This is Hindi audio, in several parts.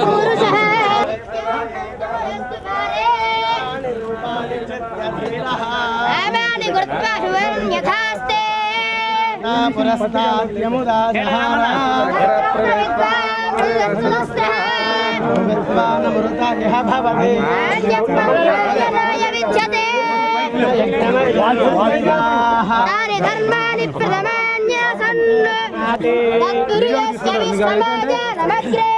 पुरुषः यथास्ते धर्माणि प्रथमान्यासन् तत्पुरुषस्य विश्वमाजानमग्रे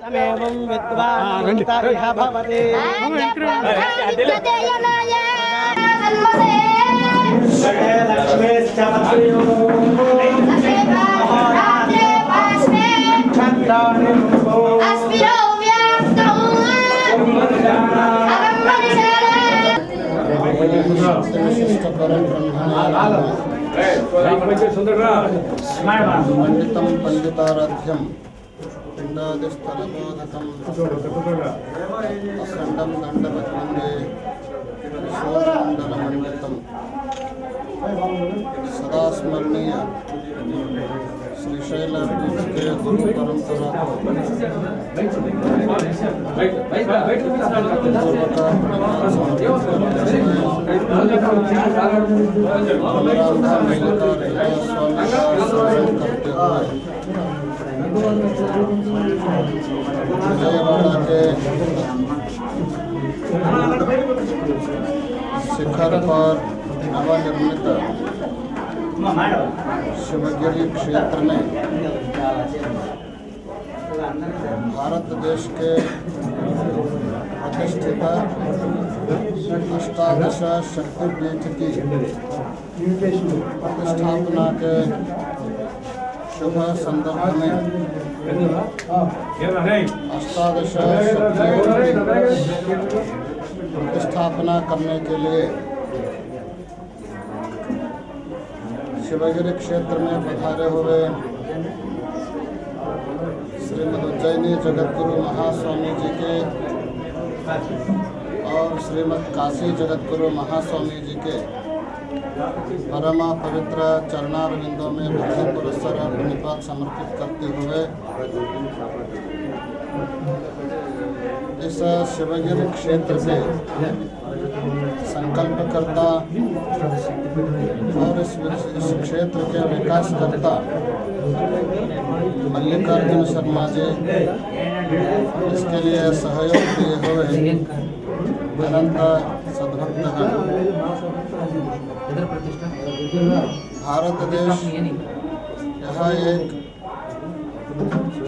तमेवं विद्वान् इह भवति पंडितं पंडिताराध्यं पिंडादिस्थलबोधकं अखंडं दंडवत्वंदे सूर्यमंडलमंडितं सदा स्मरणीय श्रीशैल के गुरु परंपरा विजयवाड़ा के शिखर पर नवनिर्मित शिवगिरी क्षेत्र में भारत देश के प्रतिष्ठित अष्टादश शक्तिपीठ की प्रतिष्ठापना के शुभ संदर्भ में अष्टादश शक्तियों की प्रतिष्ठापना करने के लिए शिवगिरी क्षेत्र में पधारे हुए श्रीमद उज्जैनी जगतगुरु महास्वामी जी के और श्रीमद काशी जगतगुरु महास्वामी जी के परमा पवित्र चरणारविंदों में भक्ति पुरस्सर धन्यवाद समर्पित करते हुए इस शिवगिरी क्षेत्र से संकल्पकर्ता और इस क्षेत्र के विकासकर्ता मल्लिकार्जुन शर्मा जी इसके लिए सहयोग दिए हुए अनंत सद्भक्तगण। भारत देश यह एक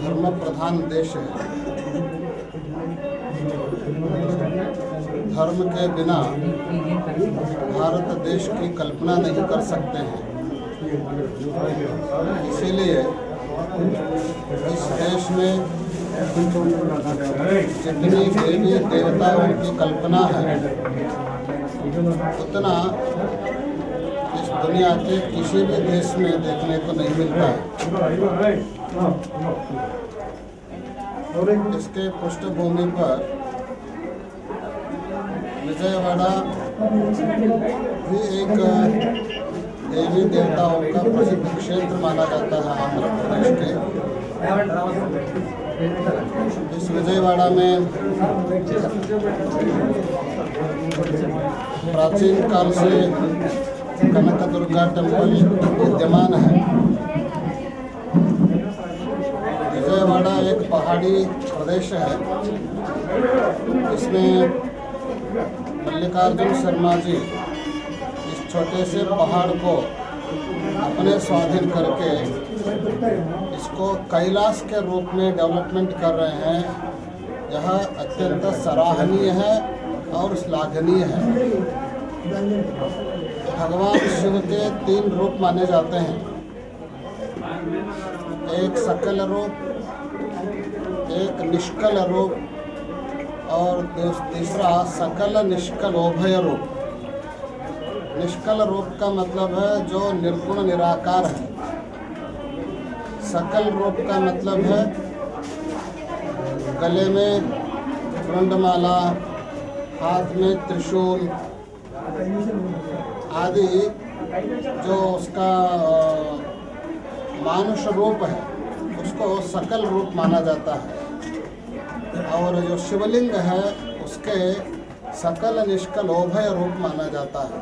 धर्म प्रधान देश है। धर्म के बिना भारत देश की कल्पना नहीं कर सकते हैं। इसीलिए इस देश में जितनी देवी देवताओं की कल्पना है उतना इस दुनिया के किसी भी देश में देखने को नहीं मिलता है। इसके पृष्ठभूमि पर विजयवाड़ा भी एक देवी देवताओं का प्रसिद्ध क्षेत्र माना जाता है आंध्र प्रदेश के। इस विजयवाड़ा में प्राचीन काल से कनक दुर्गा टेम्पल विद्यमान है। विजयवाड़ा एक पहाड़ी प्रदेश है। इसमें मल्लिकार्जुन शर्मा जी इस छोटे से पहाड़ को अपने स्वाधीन करके इसको कैलाश के रूप में डेवलपमेंट कर रहे हैं। यह अत्यंत सराहनीय है और श्लाघनीय है। भगवान शिव के 3 रूप माने जाते हैं। एक सकल रूप, एक निष्कल रूप और तीसरा सकल निष्कल उभय रूप। निष्कल रूप का मतलब है जो निर्गुण निराकार है। सकल रूप का मतलब है गले में मुंडमाला, हाथ में त्रिशूल आदि जो उसका मानुष रूप है उसको सकल रूप माना जाता है, और जो शिवलिंग है उसके सकल निष्कल उभय रूप माना जाता है।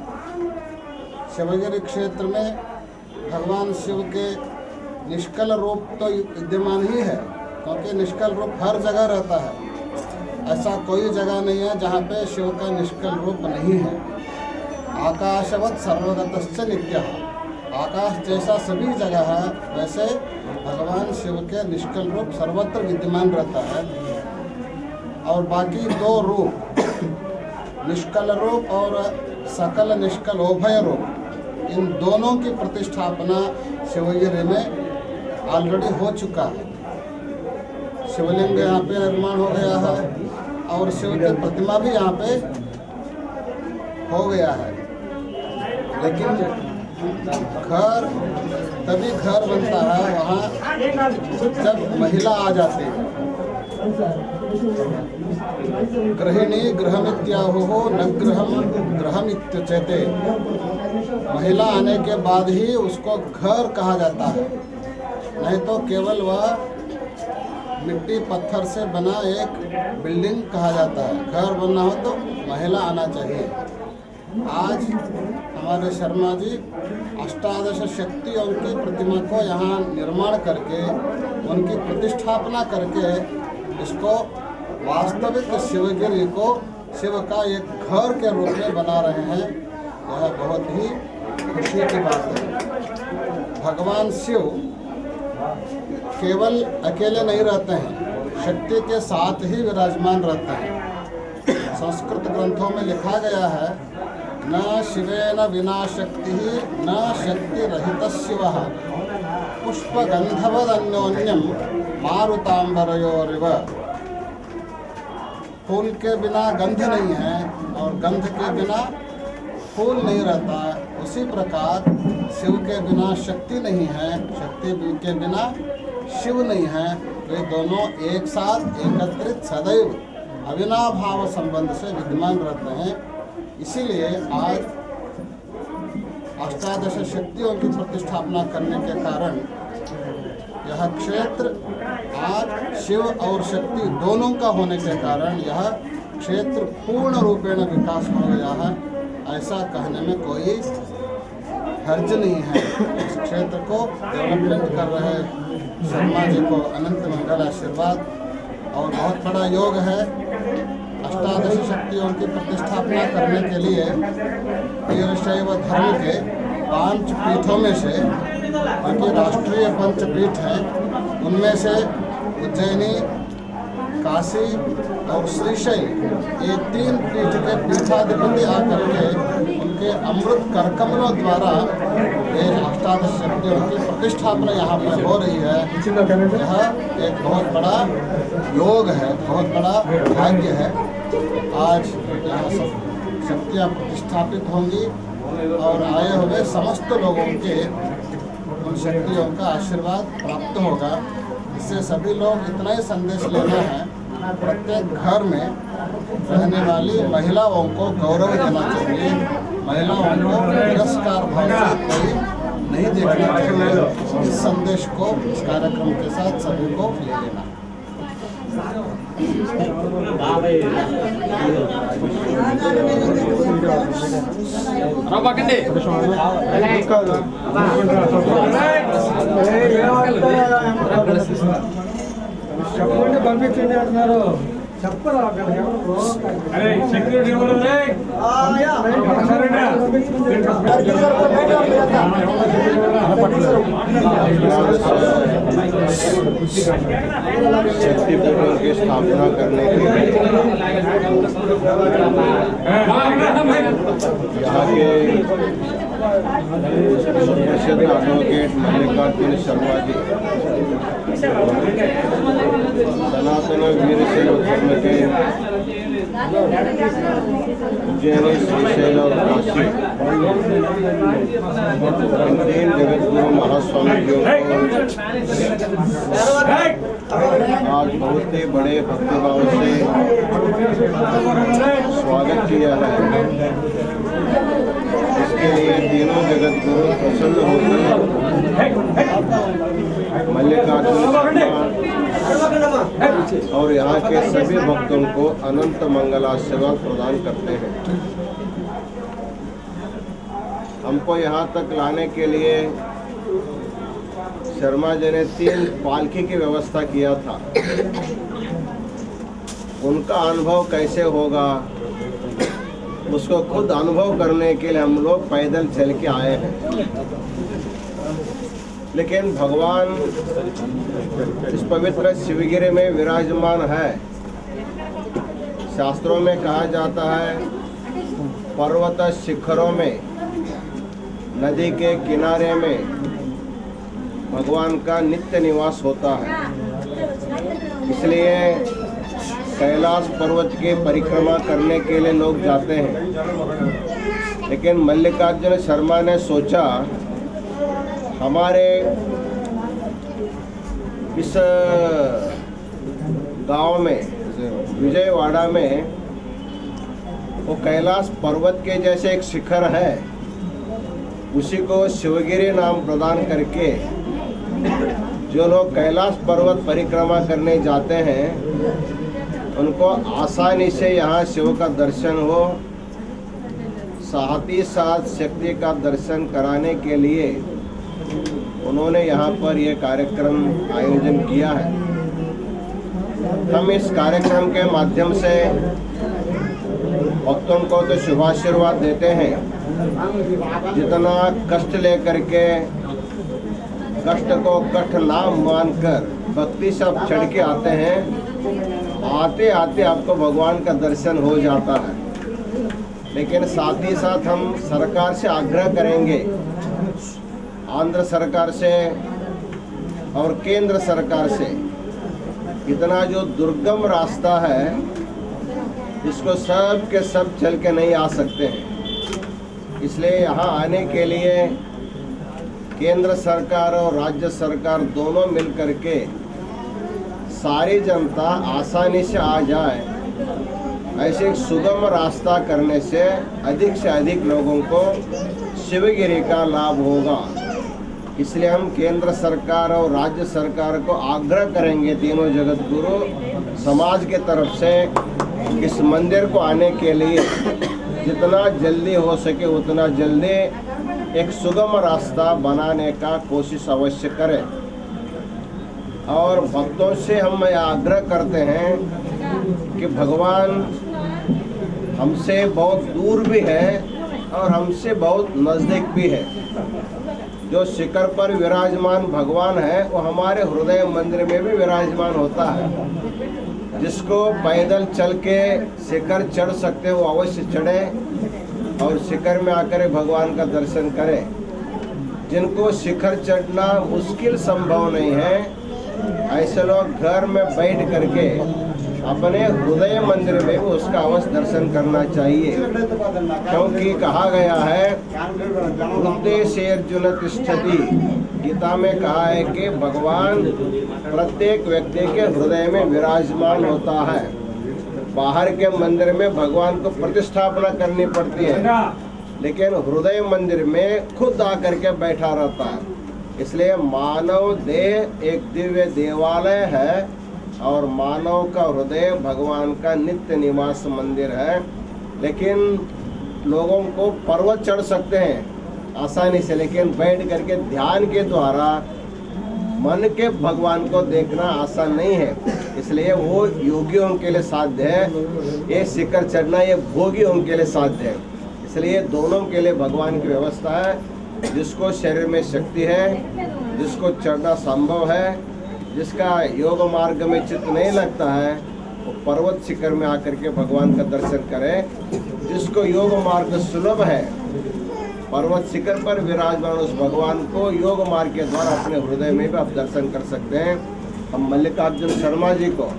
शिवगिरी क्षेत्र में भगवान शिव के निष्कल रूप तो विद्यमान ही है, क्योंकि निष्कल रूप हर जगह रहता है। ऐसा कोई जगह नहीं है जहाँ पे शिव का निष्कल रूप नहीं है। आकाशवत सर्वगतश्च नित्यः, आकाश जैसा सभी जगह है वैसे भगवान शिव के निष्कल रूप सर्वत्र विद्यमान रहता है। और बाकी दो रूप, निष्कल रूप और सकल निष्कल उभय रूप, इन दोनों की प्रतिष्ठापना शिवगिरी में ऑलरेडी हो चुका है। शिवलिंग यहाँ पे निर्माण हो गया है और शिव की प्रतिमा भी यहाँ पे हो गया है। लेकिन घर तभी घर बनता है वहाँ जब महिला आ जाती है। गृहिणी गृहमित्याहुः न गृहम गृहमित्युच्यते। महिला आने के बाद ही उसको घर कहा जाता है, नहीं तो केवल वह मिट्टी पत्थर से बना एक बिल्डिंग कहा जाता है। घर बनना हो तो महिला आना चाहिए। आज हमारे शर्मा जी अष्टादश शक्तियों की प्रतिमा को यहाँ निर्माण करके उनकी प्रतिष्ठापना करके इसको वास्तविक शिवगिरी को शिव का एक घर के रूप में बना रहे हैं। यह बहुत ही खुशी की बात है। भगवान शिव केवल अकेले नहीं रहते हैं, शक्ति के साथ ही विराजमान रहते हैं। संस्कृत ग्रंथों में लिखा गया है, न शिवेन विना शक्ति न शक्ति रहित शिव पुष्पगंधवदन्योन्यम मारुतांबरयोरिव। फूल के बिना गंध नहीं है और गंध के बिना फूल नहीं रहता। उसी प्रकार शिव के बिना शक्ति नहीं है, शक्ति के बिना शिव नहीं है। वे दोनों एक साथ एकत्रित सदैव अविनाभाव संबंध से विद्यमान रहते हैं। इसीलिए आज अष्टादश शक्तियों की प्रतिष्ठापना करने के कारण यह क्षेत्र आज शिव और शक्ति दोनों का होने के कारण यह क्षेत्र पूर्ण रूपेण विकास हो गया है। ऐसा कहने में कोई हर्ज नहीं है। इस क्षेत्र को डेवलपमेंट कर रहे शर्मा जी को अनंत मंगल आशीर्वाद। और बहुत बड़ा योग है। अष्टादश शक्तियों की प्रतिष्ठापना करने के लिए वीरशैव धर्म के 5 पीठों में से, क्योंकि राष्ट्रीय पंचपीठ हैं, उनमें से उज्जैनी, काशी और श्रीशैल, ये 3 पीठ के पीठाधिपति आकर के उनके अमृत करकमलों द्वारा ये अष्टादश शक्तियों की प्रतिष्ठापना यहाँ पर हो रही है। यह एक बहुत बड़ा योग है, बहुत बड़ा भाग्य है। आज यहाँ सब शक्तियाँ प्रतिष्ठापित होंगी और आए हुए समस्त लोगों के उन शक्तियों का आशीर्वाद प्राप्त होगा। इससे सभी लोग इतना ही संदेश लेना है, प्रत्येक घर में रहने वाली महिलाओं को गौरव देना चाहिए। महिलाओं को तिरस्कार भाव से कोई नहीं देखना चाहिए। इस संदेश को इस कार्यक्रम के साथ सभी को ले लेना। చెప్పండి పంపించండి అంటున్నారు. చెప్పరా సెక్యూరిటీ शक्ति पीठों की स्थापना करने के लिए यहाँ के प्रसिद्ध एडवोकेट मल्लिकार्जुन शर्मा जी सनातन वीरशैव धर्म के उज्जैन, श्रीशैल और काशी इन 3 जगतगुरु महास्वामी जी आज बहुत ही बड़े भक्तिभाव से स्वागत किया है। इसके लिए तीनों जगतगुरु प्रसन्न होकर और यहाँ के सभी भक्तों को अनंत मंगलाशीर्वाद प्रदान करते हैं। हमको यहाँ तक लाने के लिए शर्मा जी ने 3 पालकी की व्यवस्था किया था। उनका अनुभव कैसे होगा उसको खुद अनुभव करने के लिए हम लोग पैदल चल के आए हैं। लेकिन भगवान इस पवित्र शिवगिरी में विराजमान है। शास्त्रों में कहा जाता है पर्वत शिखरों में, नदी के किनारे में भगवान का नित्य निवास होता है। इसलिए कैलाश पर्वत की परिक्रमा करने के लिए लोग जाते हैं। लेकिन मल्लिकार्जुन शर्मा ने सोचा हमारे इस गांव में विजयवाड़ा में वो कैलाश पर्वत के जैसे एक शिखर है, उसी को शिवगिरी नाम प्रदान करके जो लोग कैलाश पर्वत परिक्रमा करने जाते हैं उनको आसानी से यहाँ शिव का दर्शन हो। साथ ही साथ शक्ति का दर्शन कराने के लिए उन्होंने यहाँ पर यह कार्यक्रम आयोजन किया है। हम इस कार्यक्रम के माध्यम से भक्तों को तो शुभाशीर्वाद देते हैं। जितना कष्ट लेकर के कष्ट को कष्ट ना मानकर भक्ति सब चढ़ के आते हैं, आते आते आपको भगवान का दर्शन हो जाता है। लेकिन साथ ही साथ हम सरकार से आग्रह करेंगे, आंध्र सरकार से और केंद्र सरकार से, इतना जो दुर्गम रास्ता है इसको सब के सब चल के नहीं आ सकते हैं। इसलिए यहाँ आने के लिए केंद्र सरकार और राज्य सरकार दोनों मिल करके सारी जनता आसानी से आ जाए, ऐसे एक सुगम रास्ता करने से अधिक लोगों को शिवगिरी का लाभ होगा। इसलिए हम केंद्र सरकार और राज्य सरकार को आग्रह करेंगे, तीनों जगत गुरु समाज के तरफ से इस मंदिर को आने के लिए जितना जल्दी हो सके उतना जल्दी एक सुगम रास्ता बनाने का कोशिश अवश्य करें। और भक्तों से हम आग्रह करते हैं कि भगवान हमसे बहुत दूर भी है और हमसे बहुत नज़दीक भी है। जो शिखर पर विराजमान भगवान है वो हमारे हृदय मंदिर में भी विराजमान होता है। जिसको पैदल चल के शिखर चढ़ सकते वो अवश्य चढ़े और शिखर में आकर भगवान का दर्शन करें। जिनको शिखर चढ़ना मुश्किल संभव नहीं है, ऐसे लोग घर में बैठ करके अपने हृदय मंदिर में भी उसका अवश्य दर्शन करना चाहिए। क्योंकि कहा गया है हृदय से अर्जुन तिष्ठति, गीता में कहा है कि भगवान प्रत्येक व्यक्ति के हृदय में विराजमान होता है। बाहर के मंदिर में भगवान को प्रतिष्ठापना करनी पड़ती है, लेकिन हृदय मंदिर में खुद आकर के बैठा रहता है। इसलिए मानव देह एक दिव्य देवालय है और मानव का हृदय भगवान का नित्य निवास मंदिर है। लेकिन लोगों को पर्वत चढ़ सकते हैं आसानी से, लेकिन बैठ करके ध्यान के द्वारा मन के भगवान को देखना आसान नहीं है। इसलिए वो योगियों के लिए साध्य है, ये शिखर चढ़ना ये भोगियों के लिए साध्य है। इसलिए दोनों के लिए भगवान की व्यवस्था है। जिसको शरीर में शक्ति है, जिसको चढ़ना संभव है, जिसका योग मार्ग में चित्त नहीं लगता है, वो पर्वत शिखर में आकर के भगवान का दर्शन करें। जिसको योग मार्ग सुलभ है, पर्वत शिखर पर विराजमान उस भगवान को योग मार्ग के द्वारा अपने हृदय में भी आप दर्शन कर सकते हैं। हम मल्लिकार्जुन शर्मा जी को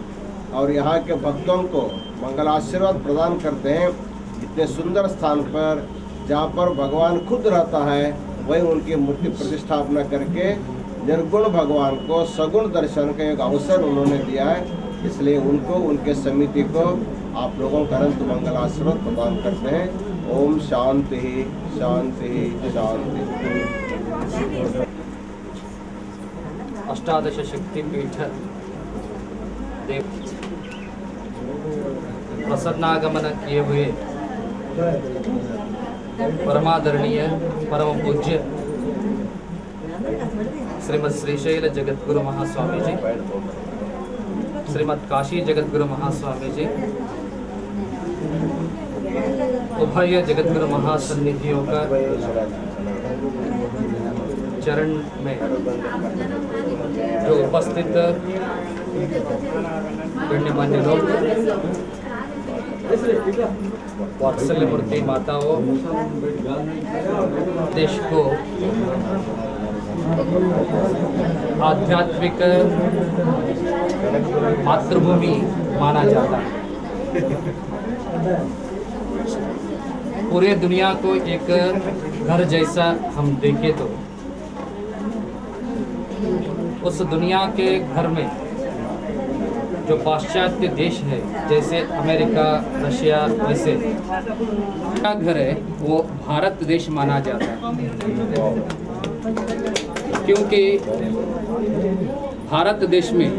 और यहाँ के भक्तों को मंगल आशीर्वाद प्रदान करते हैं। इतने सुंदर स्थान पर जहाँ पर भगवान खुद रहता है, वही उनकी मूर्ति प्रतिष्ठापना करके निर्गुण भगवान को सगुण दर्शन का एक अवसर उन्होंने दिया है। इसलिए उनको, उनके समिति को आप लोगों का अनंत मंगल आशीर्वाद प्रदान करते हैं। ओम शांति शांति शांति। अष्टादश शक्तिपीठ देव प्रसन्नागमन किए हुए परमादरणीय परम पूज्य श्रीमद श्रीशैल जगतगुरु महास्वामी जी, श्रीमद काशी जगतगुरु महास्वामी जी, उभय जगतगुरु महासन्निधियों का चरण में जो उपस्थित गण्यमान्य लोग, वात्सल्य मूर्ति माताओं, देश को आध्यात्मिक मातृभूमि माना जाता है, पूरे दुनिया को एक घर जैसा हम देखें तो उस दुनिया के घर में जो पाश्चात्य देश है, जैसे अमेरिका, रशिया, वैसे का घर है वो भारत देश माना जाता है, क्योंकि भारत देश में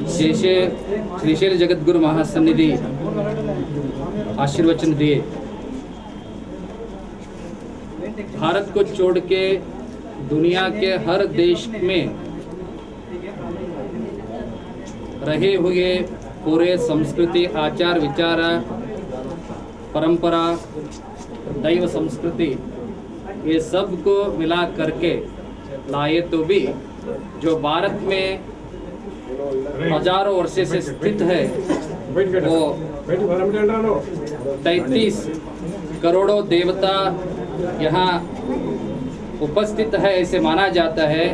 जैसे श्रीशैल जगतगुरु महासन्निधि आशीर्वचन दिए, भारत को छोड़ के दुनिया के हर देश में रहे हुए पूरे संस्कृति, आचार विचार, परंपरा, दैव संस्कृति, ये सब को मिला करके लाए तो भी जो भारत में हजारों वर्षों से स्थित है वो 33 करोड़ों देवता यहाँ उपस्थित है ऐसे माना जाता है,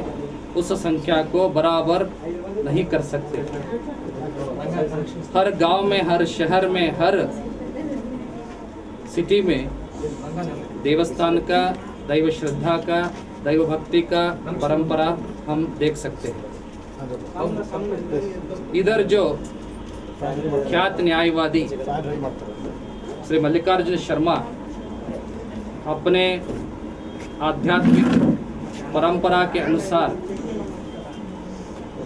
उस संख्या को बराबर नहीं कर सकते। हर गांव में, हर शहर में, हर सिटी में देवस्थान का, दैव श्रद्धा का, दैव भक्ति का परंपरा हम देख सकते हैं। इधर जो ख्यात न्यायवादी श्री मल्लिकार्जुन शर्मा अपने आध्यात्मिक परंपरा के अनुसार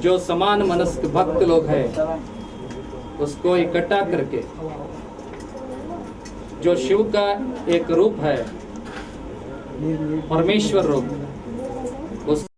जो समान मनस्क भक्त लोग हैं उसको इकट्ठा करके जो शिव का एक रूप है, परमेश्वर रूप,